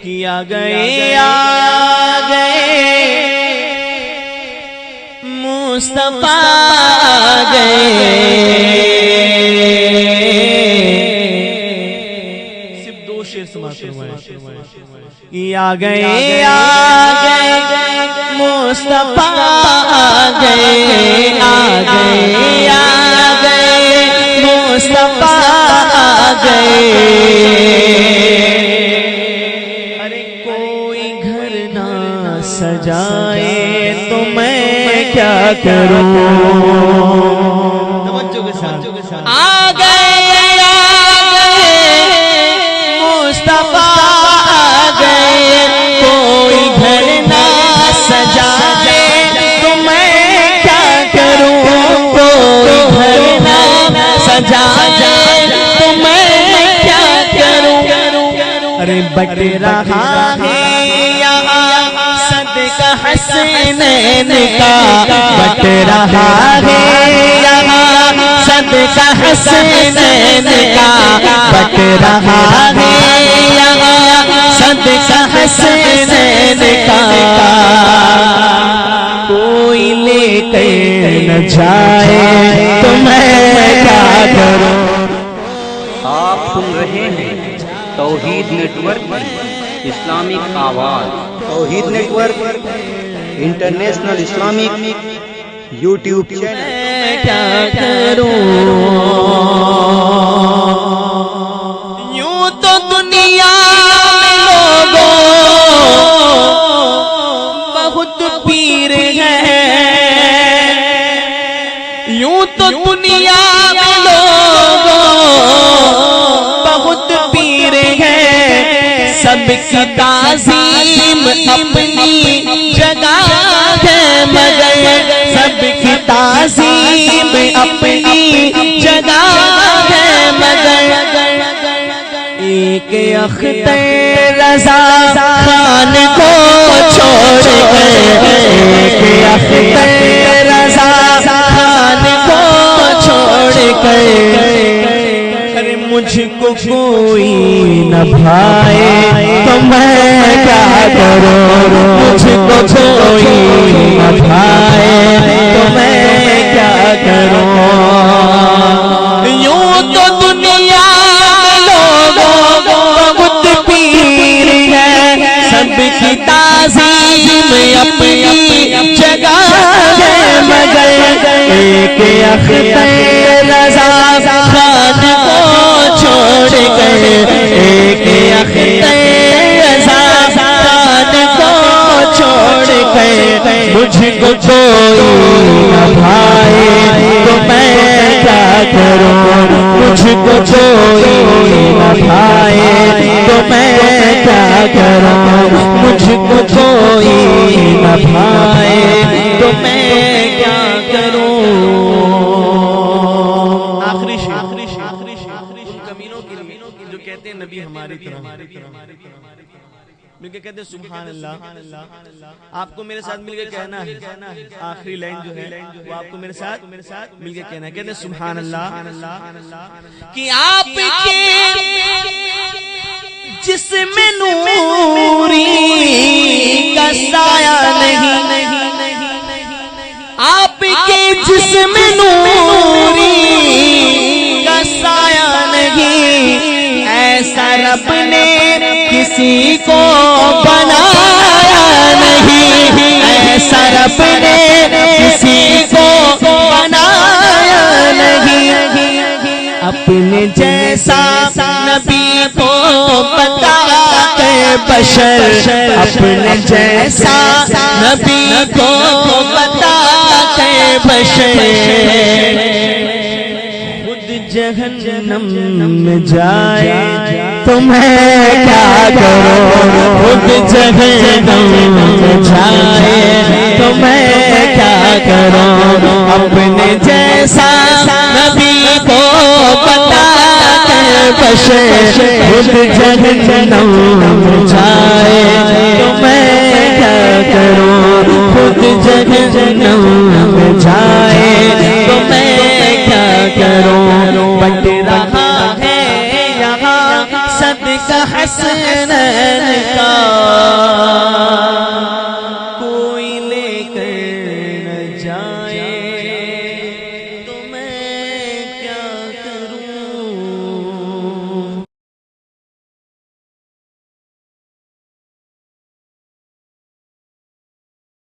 کیا گئے آ گئے مصطفیٰ گئے صرف دو شعر سماعت فرمائیں آ گئے مصطفیٰ گئے آ گئے مصطفیٰ گئے ارے کوئی گھر نہ سجائے تو میں کیا کروں توجہ کے ساتھ آ گئے مصطفیٰ گئے کوئی گھر نہ سجائے تو میں کیا کروں کوئی گھر نہ سجائے تو میں کیا کروں ارے بٹ رہا ہے یہاں صدقہ حسنین کا بٹ رہا ہے یہاں صدقہ حسنین کا بٹ رہا ہے یہاں صدقہ حسنین کا کوئی لے کر نہ جائے تو میں کیا کروں آپ سن رہے ہیں توحید نیٹ ورک اسلامک آواز توحید network international Islamic YouTube channel کیا کروں یوں تو دنیا میں لوگوں بہت پیر ہیں یوں تو دنیا میں لوگوں بہت پیر ہیں سب کی تعظیم اپنی جگہ ہے مگر سب کی تعظیم اپنی جگہ ہے مگر ایک اختر رضا خان کو چھوڑ کر ایک اختر رضا خان کو چھوڑ کر مجھ کو کوئی نہ بھائے تو میں کیا کروں مجھ کو کوئی نہ بھائے تو میں کیا کروں یوں تو دنیا میں لوگوں بہت پیر ہیں سب کی تعظیم اپنی جگہ ہے مگر ایک اختر رضا خان کو چھوڑ کر ایک اختر رضا خان کو چھوڑ کر مجھ کو کوئی نہ بھائے تو میں کیا کروں مجھ کو کوئی نہ بھائے تو میں کیا کروں مجھ کو کوئی نہ بھائے تو میں کیا کروں جو کہتے ہیں نبی ہماری طرح مل کے کہتے ہیں سبحان اللہ آپ کو میرے ساتھ مل کے کہنا ہے آخری لائن جو ہے وہ آپ کو میرے ساتھ مل کے کہنا ہے کہتے ہیں سبحان اللہ کہ آپ کے جسم نوری کا سایہ نہیں آپ کے جسم نوری کا سایہ نہیں ایسا رب نے کسی کو بنایا نہیں ایسا رب نے کسی کو بنایا نہیں اپنے جیسا نبی کو بتا کے بشر اپنے جیسا نبی کو بتا کے بشر جہنم میں جائے تو میں کیا کروں خود جہنم میں جائے تو میں کیا کروں اپنے جیسا نبی کو بتا کے بشر خود جہنم میں جائے تو میں کیا کروں خود جہنم میں جائے تو میں کیا کروں بٹ رہا ہے یہاں صدقہ حسنین کا کر